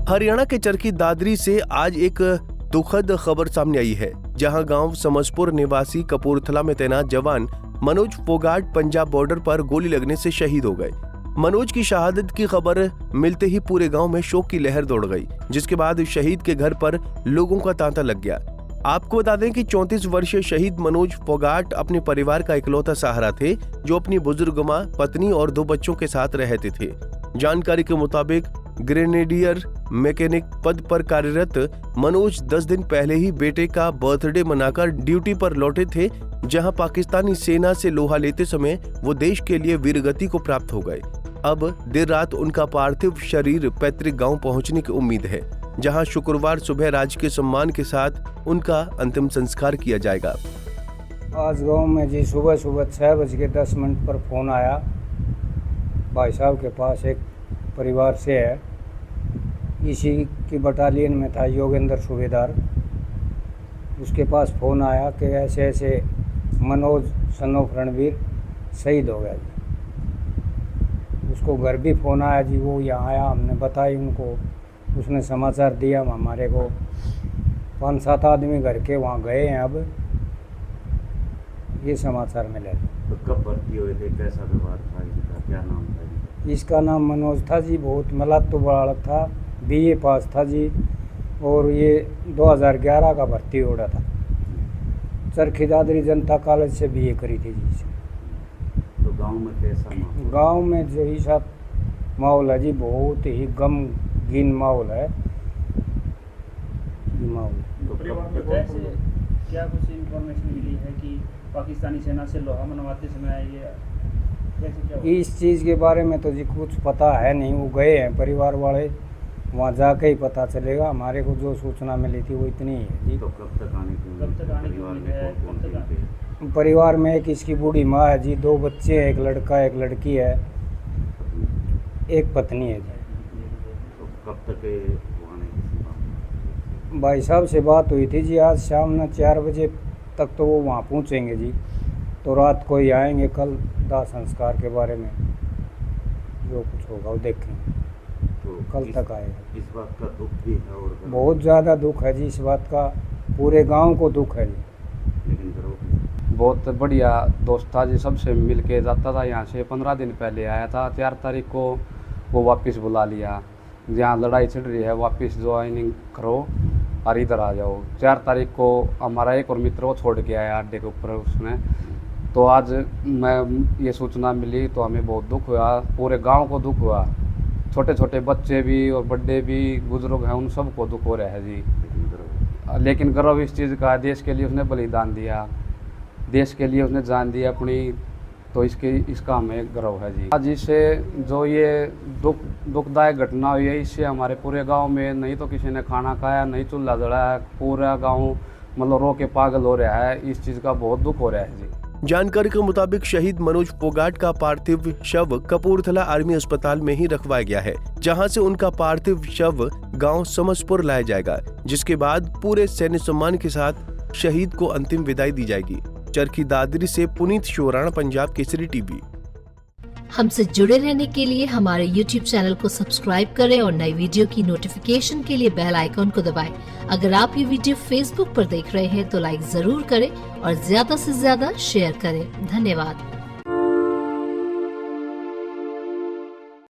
हरियाणा के चरखी दादरी से आज एक दुखद खबर सामने आई है, जहां गांव समसपुर निवासी कपूरथला में तैनात जवान मनोज फोगाट पंजाब बॉर्डर पर गोली लगने से शहीद हो गए। मनोज की शहादत की खबर मिलते ही पूरे गांव में शोक की लहर दौड़ गई, जिसके बाद शहीद के घर पर लोगों का तांता लग गया। आपको बता दें कि 34 वर्षीय शहीद मनोज फोगाट अपने परिवार का इकलौता सहारा थे, जो अपनी बुजुर्ग मां, पत्नी और 2 बच्चों के साथ रहते थे। जानकारी के मुताबिक ग्रेनेडियर मैकेनिक पद पर कार्यरत मनोज 10 दिन पहले ही बेटे का बर्थडे मनाकर ड्यूटी पर लौटे थे, जहां पाकिस्तानी सेना से लोहा लेते समय वो देश के लिए वीरगति को प्राप्त हो गए। अब देर रात उनका पार्थिव शरीर पैतृक गांव पहुंचने की उम्मीद है, जहां शुक्रवार सुबह राजकीय सम्मान के साथ उनका अंतिम संस्कार किया जाएगा। आज गांव में जी सुबह 6:10 पर फ़ोन आया। भाई साहब के पास एक परिवार से है, इसी की बटालियन में था योगेंद्र सूबेदार। उसके पास फ़ोन आया कि ऐसे ऐसे मनोज सन ऑफ रणवीर शहीद हो गया जी। उसको घर भी फ़ोन आया जी, वो यहाँ आया, हमने बताई उनको, उसने समाचार दिया हमारे को। 5-7 आदमी घर के वहाँ गए हैं, अब ये समाचार मिले। तो कब भर्ती हुए थे, कैसा व्यवहार था इसका, क्या नाम था जी? इसका नाम मनोज था जी, बहुत मलातु बड़ा था, BA पास था जी, और ये 2011 का भर्ती हो रहा था। चरखी दादरी जनता कॉलेज से BA करी थी जी। तो गांव में कैसा माहौल? गांव में जो ही सब माहौल है जी, बहुत ही गमगीन माहौल है माहौल। तो क्या कुछ इन्फॉर्मेशन मिली है कि पाकिस्तानी सेना से लोहा मनवाते समय ये कैसे क्या हुआ? इस चीज़ के बारे में तो जी कुछ पता है नहीं, वो गए हैं परिवार वाले, वहाँ जाके ही पता चलेगा। हमारे को जो सूचना मिली थी वो इतनी ही है जी। तो कब तक आने की कब तक आने की परिवार उम्मीद में है? कौन कब तक थे? परिवार में एक इसकी बूढ़ी माँ है जी, 2 बच्चे हैं, एक लड़का एक लड़की है, एक पत्नी है जी। तो कब तक वो आने की संभावना? भाई साहब से बात हुई थी जी, आज शाम में 4 बजे तक तो वो वहाँ पहुँचेंगे जी। तो रात को ही आएंगे, कल दाह संस्कार के बारे में जो कुछ होगा वो देखेंगे। तो कल तक आएगा। इस बात का दुख भी है और बहुत ज़्यादा दुख है जी, इस बात का पूरे गांव को दुख है जी। लेकिन गर्व भी। बहुत बढ़िया दोस्त था जी, सबसे मिल के जाता था। यहाँ से 15 दिन पहले आया था, 4 तारीख को वो वापस बुला लिया, जहाँ लड़ाई छिड़ रही है वापस ज्वाइनिंग करो और इधर आ जाओ। 4 तारीख को हमारा एक और मित्र को छोड़ के आया अड्डे के ऊपर उसने। तो आज मैं ये सूचना मिली तो हमें बहुत दुख हुआ, पूरे गांव को दुख हुआ। छोटे छोटे बच्चे भी और बड़े भी बुजुर्ग हैं, उन सबको दुख हो रहा है जी। लेकिन गर्व इस चीज़ का, देश के लिए उसने बलिदान दिया, देश के लिए उसने जान दी अपनी, तो इसका हमें गर्व है जी। आज इससे जो ये दुखदायक घटना हुई है, इससे हमारे पूरे गांव में नहीं तो किसी ने खाना खाया, नहीं चूल्हा जलाया, पूरा गांव मतलब रो के पागल हो रहा है। इस चीज़ का बहुत दुख हो रहा है जी। जानकारी के मुताबिक शहीद मनोज फोगाट का पार्थिव शव कपूरथला आर्मी अस्पताल में ही रखवाया गया है, जहां से उनका पार्थिव शव गांव समसपुर लाया जाएगा, जिसके बाद पूरे सैन्य सम्मान के साथ शहीद को अंतिम विदाई दी जाएगी। चरखी दादरी से पुनीत शोराणा, पंजाब केसरी टीवी। हमसे जुड़े रहने के लिए हमारे YouTube चैनल को सब्सक्राइब करें और नई वीडियो की नोटिफिकेशन के लिए बेल आइकॉन को दबाएं। अगर आप ये वीडियो Facebook पर देख रहे हैं तो लाइक जरूर करें और ज्यादा से ज्यादा शेयर करें। धन्यवाद।